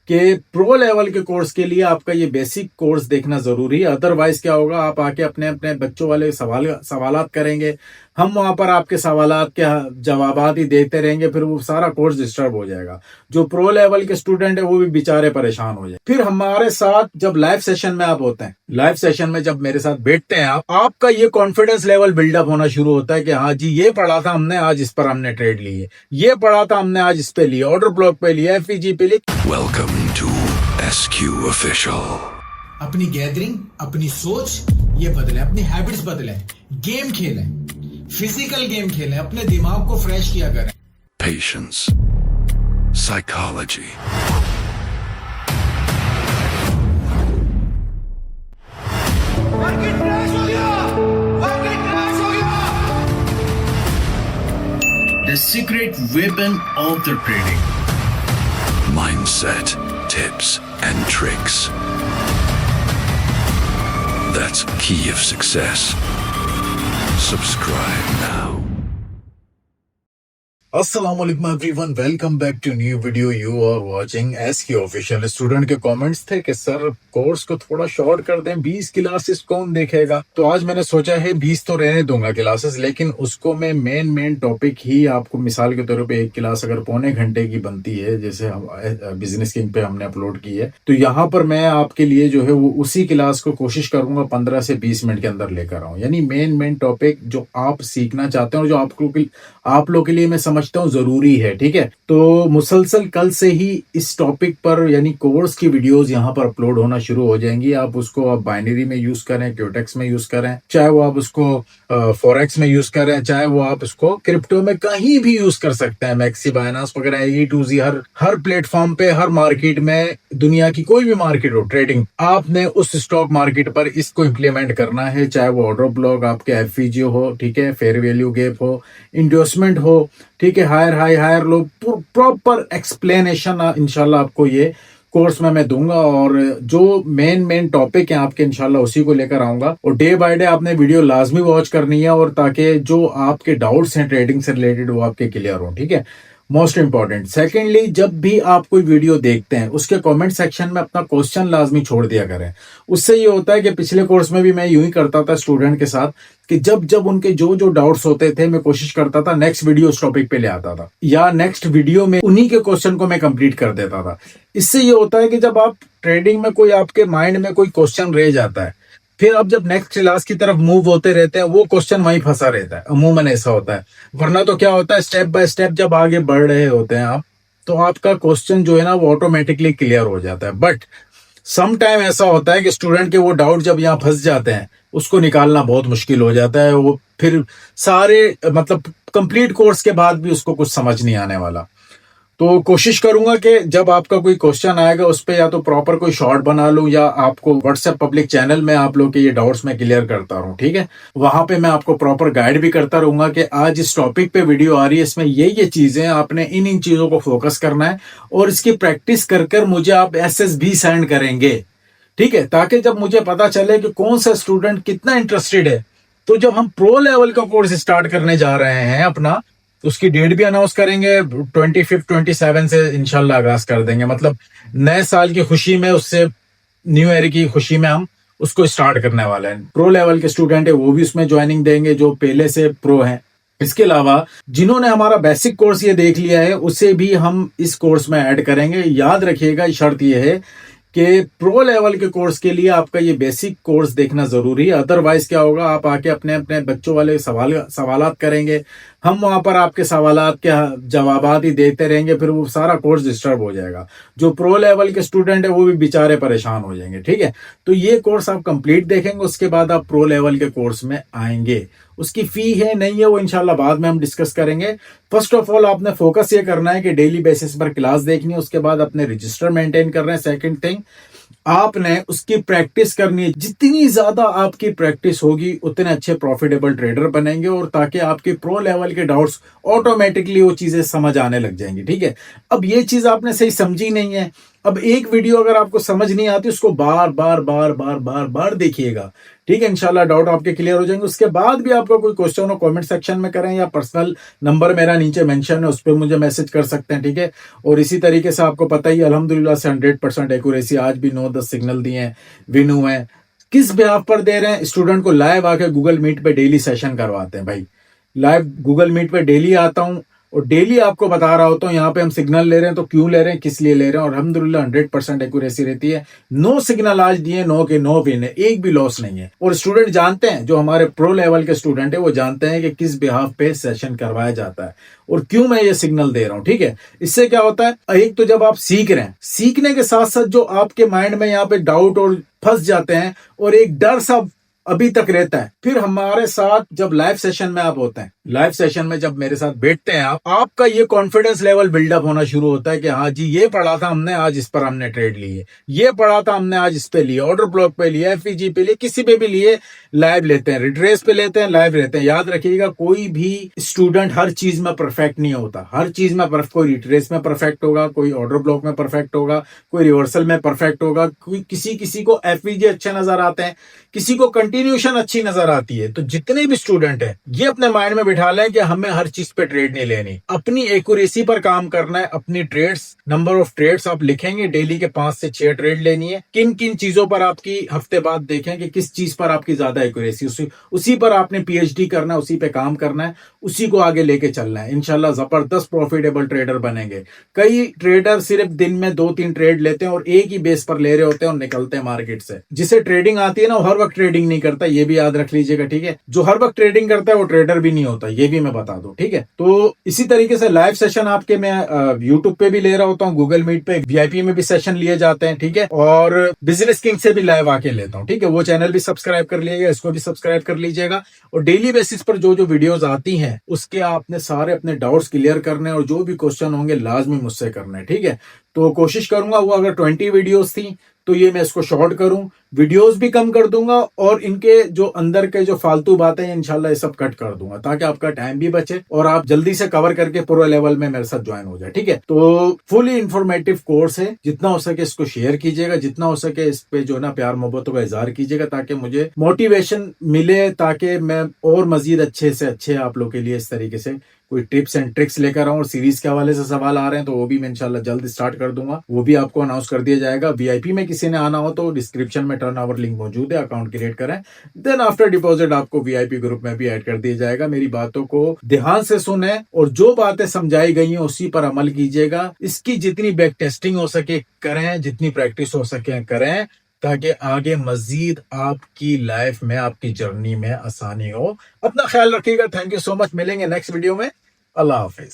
कि pro level के course के लिए आपका ये बेसिक कोर्स देखना जरूरी है। अदरवाइज क्या होगा, आप आके अपने अपने बच्चों वाले सवालात करेंगे, हम वहां पर आपके सवालात के जवाबात ही देते रहेंगे, फिर वो सारा कोर्स डिस्टर्ब हो जाएगा। जो प्रो लेवल के स्टूडेंट है वो भी बेचारे परेशान हो जाए। फिर हमारे साथ जब लाइव सेशन में आप होते हैं, लाइव सेशन में जब मेरे साथ बैठते हैं आपका ये कॉन्फिडेंस लेवल बिल्डअप होना शुरू होता है कि हाँ जी, ये पढ़ा था हमने, आज इस पर हमने ट्रेड ली है, ये पढ़ा था हमने, आज इस पे लिया, ऑर्डर ब्लॉक पे लिया, एफईजी पे लिया। Welcome to SQ Official. अपनी गैदरिंग, अपनी सोच ये बदले, अपनी हैबिट्स बदले, गेम खेलें, फिजिकल गेम खेलें, अपने दिमाग को फ्रेश किया करें। Patience. Psychology. मार्केट क्रैश हो गया, मार्केट क्रैश हो गया। The secret weapon of the trading. Mindset, tips, and tricks. That's key of success. Subscribe now. अस्सलाम वालेकुम everyone, welcome back to new video. You are watching SQ official. Student के comments थे कि sir course को थोड़ा short कर दें, 20 classes कौन देखेगा। तो आज मैंने सोचा है 20 तो रहने दूंगा क्लासेस, लेकिन उसको मैं मेन टॉपिक ही आपको, मिसाल के तौर पे एक क्लास अगर पौने घंटे की बनती है, जैसे हम बिजनेस किंग पे हमने अपलोड की है, तो यहाँ पर मैं आपके लिए जो है वो उसी क्लास को कोशिश करूंगा 15 से 20 मिनट के अंदर लेकर आऊं। यानी मेन टॉपिक जो आप सीखना चाहते हैं और जो आप लोग के लिए मैं समझता हूँ जरूरी है। ठीक है, तो मुसलसल कल से ही इस टॉपिक पर यानी कोर्स की वीडियोस यहाँ पर अपलोड होना शुरू हो जाएंगी। आप उसको आप बाइनरी में यूज करें, क्यूटेक्स में यूज करें, चाहे वो आप उसको फॉरेक्स में यूज करें, चाहे वो आप उसको क्रिप्टो में कहीं भी यूज कर सकते हैं। मैक्सी, बाइनांस वगैरह, E2Z, हर प्लेटफॉर्म पे, हर मार्केट में, दुनिया की कोई भी मार्केट हो, ट्रेडिंग आपने उस स्टॉक मार्केट पर इसको इम्प्लीमेंट करना है। चाहे वो ऑर्डर ब्लॉक आपके एफईजी हो, ठीक है, फेयर वैल्यू गैप हो, इंडोर्समेंट हो, ठीक है, higher high higher low, proper explanation इंशाल्लाह आपको ये कोर्स में मैं दूंगा। और जो मेन टॉपिक है आपके, इंशाल्लाह उसी को लेकर आऊंगा। और डे बाय डे आपने वीडियो लाजमी वॉच करनी है, और ताकि जो आपके डाउट्स हैं ट्रेडिंग से रिलेटेड वो आपके क्लियर हो। ठीक है, मोस्ट इंपॉर्टेंट। सेकेंडली, जब भी आप कोई वीडियो देखते हैं उसके कमेंट सेक्शन में अपना क्वेश्चन लाजमी छोड़ दिया करें। उससे ये होता है कि पिछले कोर्स में भी मैं यूं ही करता था स्टूडेंट के साथ कि जब उनके जो डाउट्स होते थे, मैं कोशिश करता था नेक्स्ट वीडियो उस टॉपिक पे ले आता था, या नेक्स्ट वीडियो में उन्हीं के क्वेश्चन को मैं कंप्लीट कर देता था। इससे ये होता है कि जब आप ट्रेडिंग में कोई आपके माइंड में कोई क्वेश्चन रह जाता है, फिर अब जब नेक्स्ट क्लास की तरफ मूव होते रहते हैं वो क्वेश्चन वहीं फंसा रहता है। अमूमन ऐसा होता है। वरना तो क्या होता है, स्टेप बाय स्टेप जब आगे बढ़ रहे होते हैं आप, तो आपका क्वेश्चन जो है ना वो ऑटोमेटिकली क्लियर हो जाता है। बट सम टाइम ऐसा होता है कि स्टूडेंट के वो डाउट जब यहाँ फंस जाते हैं, उसको निकालना बहुत मुश्किल हो जाता है। वो फिर सारे मतलब कंप्लीट कोर्स के बाद भी उसको कुछ समझ नहीं आने वाला। तो कोशिश करूंगा कि जब आपका कोई क्वेश्चन आएगा उस पर या तो प्रॉपर कोई शॉर्ट बना लूं, या आपको व्हाट्सएप पब्लिक चैनल में आप लोग के ये डाउट्स मैं क्लियर करता रहूं। ठीक है, वहां पे मैं आपको प्रॉपर गाइड भी करता रहूंगा कि आज इस टॉपिक पे वीडियो आ रही है, इसमें ये चीजें आपने इन चीजों को फोकस करना है, और इसकी प्रैक्टिस कर मुझे आप एसएस भी सेंड करेंगे। ठीक है, ताकि जब मुझे पता चले कि कौन सा स्टूडेंट कितना इंटरेस्टेड है, तो जब हम प्रो लेवल का कोर्स स्टार्ट करने जा रहे हैं अपना, उसकी डेट भी अनाउंस करेंगे। 25 27 से इंशाल्लाह आगाज कर देंगे। मतलब नए साल की खुशी में, उससे न्यू ईयर की खुशी में हम उसको स्टार्ट करने वाले हैं। प्रो लेवल के स्टूडेंट है वो भी उसमें ज्वाइनिंग देंगे जो पहले से प्रो हैं। इसके अलावा जिन्होंने हमारा बेसिक कोर्स ये देख लिया है उसे भी हम इस कोर्स में ऐड करेंगे। याद रखिएगा, शर्त यह है कि प्रो लेवल के कोर्स के लिए आपका ये बेसिक कोर्स देखना जरूरी है। अदरवाइज क्या होगा, आप आके अपने अपने बच्चों वाले सवालात करेंगे, हम वहां पर आपके सवालात के जवाबात ही देते रहेंगे, फिर वो सारा कोर्स डिस्टर्ब हो जाएगा। जो प्रो लेवल के स्टूडेंट है वो भी बेचारे परेशान हो जाएंगे। ठीक है, तो ये कोर्स आप कंप्लीट देखेंगे, उसके बाद आप प्रो लेवल के कोर्स में आएंगे। उसकी फी है नहीं है वो इंशाल्लाह बाद में हम डिस्कस करेंगे। फर्स्ट ऑफ ऑल आपने फोकस ये करना है कि डेली बेसिस पर क्लास देखनी है, उसके बाद अपने रजिस्टर मेंटेन कर रहे हैं। सेकंड थिंग, आपने उसकी प्रैक्टिस करनी है। जितनी ज्यादा आपकी प्रैक्टिस होगी उतने अच्छे प्रॉफिटेबल ट्रेडर बनेंगे, और ताकि आपकी प्रो लेवल के डाउट्स ऑटोमेटिकली वो चीजें समझ आने लग जाएंगी। ठीक है, अब ये चीज आपने सही समझी नहीं है। अब एक वीडियो अगर आपको समझ नहीं आती उसको बार बार बार बार बार बार देखिएगा। ठीक है, इंशाल्लाह डाउट आपके क्लियर हो जाएंगे। उसके बाद भी आपका कोई क्वेश्चन हो कमेंट सेक्शन में करें या पर्सनल नंबर मेरा नीचे मेंशन है उस पर मुझे मैसेज कर सकते हैं। ठीक है, और इसी तरीके से आपको पता ही अल्हम्दुलिल्लाह से 100% एक्यूरेसी आज भी 9-10 सिग्नल दिए हैं, विन हुए हैं। किस बिहाफ पर दे रहे हैं? स्टूडेंट को लाइव आके गूगल मीट पे डेली सेशन करवाते हैं। भाई लाइव गूगल मीट पे डेली आता हूं और डेली आपको बता रहा होता हूं यहाँ पे हम सिग्नल ले रहे हैं तो क्यों ले रहे हैं, किस लिए ले रहे हैं, और अल्हम्दुलिल्लाह 100% एक्यूरेसी रहती है। 9 सिग्नल आज दिए, 9 के 9 विन है, एक भी लॉस नहीं है। और स्टूडेंट जानते हैं, जो हमारे प्रो लेवल के स्टूडेंट है वो जानते हैं कि किस बिहाफ पे सेशन करवाया जाता है और क्यों मैं ये सिग्नल दे रहा हूं। ठीक है, इससे क्या होता है, एक तो जब आप सीख रहे हैं, सीखने के साथ साथ जो आपके माइंड में यहाँ पे डाउट और फंस जाते हैं और एक डर सा अभी तक रहता है, फिर हमारे साथ जब लाइव सेशन में आप होते हैं, लाइव सेशन में जब मेरे साथ बैठते हैं आपका ये कॉन्फिडेंस लेवल बिल्डअप होना शुरू होता है कि हाँ जी ये पढ़ा था हमने, आज इस पर हमने ट्रेड लिए, ये पढ़ा था हमने, आज इस पे लिए, ऑर्डर ब्लॉक पे लिए, एफईजी पे लिए, किसी पे भी लिए, लाइव लेते हैं, रिट्रेस पे लेते हैं, लाइव रहते हैं। याद रखिएगा, कोई भी स्टूडेंट हर चीज में परफेक्ट नहीं होता। हर चीज में कोई रिट्रेस में परफेक्ट होगा, कोई ऑर्डर ब्लॉक में परफेक्ट होगा, कोई रिवर्सल में परफेक्ट होगा, कोई किसी को एफईजी अच्छे नजर आते हैं, किसी को कंटिन्यूशन अच्छी नजर आती है। तो जितने भी स्टूडेंट हैं ये अपने माइंड में बिठा लें कि हमें हर चीज पे ट्रेड नहीं लेनी, अपनी एक्यूरेसी पर काम करना है। अपनी ट्रेड्स, नंबर ऑफ ट्रेड्स आप लिखेंगे, डेली के 5 से 6 ट्रेड लेनी है। किन किन चीजों पर आपकी हफ्ते बाद देखें कि किस चीज पर आपकी ज्यादा एक्यूरेसी, उसी पर आपने पीएचडी करना है, उसी पे काम करना है, उसी को आगे लेके चलना है। इंशाल्लाह जबरदस्त प्रॉफिटेबल ट्रेडर बनेंगे। कई ट्रेडर सिर्फ दिन में 2-3 ट्रेड लेते हैं और एक ही बेस पर ले रहे होते हैं और निकलते हैं मार्केट से। जिसे ट्रेडिंग आती है ना, वो हर वक्त ट्रेडिंग नहीं करता, ये भी याद रख लीजिएगा। ठीक है, जो हर वक्त ट्रेडिंग करता है वो ट्रेडर भी नहीं होता, ये भी मैं बता दूं। ठीक है, तो इसी तरीके से लाइव सेशन आपके मैं यूट्यूब पे भी ले रहा होता हूँ, गूगल मीट पे, वीआईपी में भी सेशन लिए जाते हैं। ठीक है, और बिजनेस किंग से भी लाइव आके लेता हूँ। ठीक है, वो चैनल भी सब्सक्राइब कर लीजिएगा, इसको भी सब्सक्राइब कर लीजिएगा। और डेली बेसिस पर जो जो वीडियोस आती हैं उसके आपने सारे अपने डाउट्स क्लियर करने और जो भी क्वेश्चन होंगे लाजमी मुझसे करने। ठीक है, तो कोशिश करूंगा, वो अगर 20 वीडियोस थी तो ये मैं इसको शॉर्ट करूं, वीडियोस भी कम कर दूंगा और इनके जो अंदर के जो फालतू बातें हैं इंशाल्लाह ये सब कट कर दूंगा, ताकि आपका टाइम भी बचे और आप जल्दी से कवर करके प्रो लेवल में मेरे साथ ज्वाइन हो जाए। ठीक है, तो फुली इंफॉर्मेटिव कोर्स है, जितना हो सके इसको शेयर कीजिएगा, जितना हो सके इस पे जो ना प्यार मोहब्बतों का इजहार कीजिएगा, ताकि मुझे मोटिवेशन मिले, ताकि मैं और मजीद अच्छे से अच्छे आप लोग के लिए इस तरीके से कोई टिप्स एंड ट्रिक्स लेकर आऊं। और सीरीज के हवाले से सवाल आ रहे हैं तो वो भी मैं इंशाल्लाह जल्द स्टार्ट कर दूंगा, वो भी आपको अनाउंस कर दिया जाएगा। वीआईपी में किसी ने आना हो तो डिस्क्रिप्शन में टर्न ओवर लिंक मौजूद है, अकाउंट क्रिएट करें, देन आफ्टर डिपॉजिट आपको वीआईपी ग्रुप में भी ऐड कर दिया जाएगा। मेरी बातों को ध्यान से सुने और जो बातें समझाई गई हैं उसी पर अमल कीजिएगा। इसकी जितनी बैक टेस्टिंग हो सके करें, जितनी प्रैक्टिस हो सके करें, ताकि आगे मजीद आपकी लाइफ में, आपकी जर्नी में आसानी हो। अपना ख्याल रखिएगा। Thank you so much. मिलेंगे नेक्स्ट वीडियो में। अल्लाह हाफिज।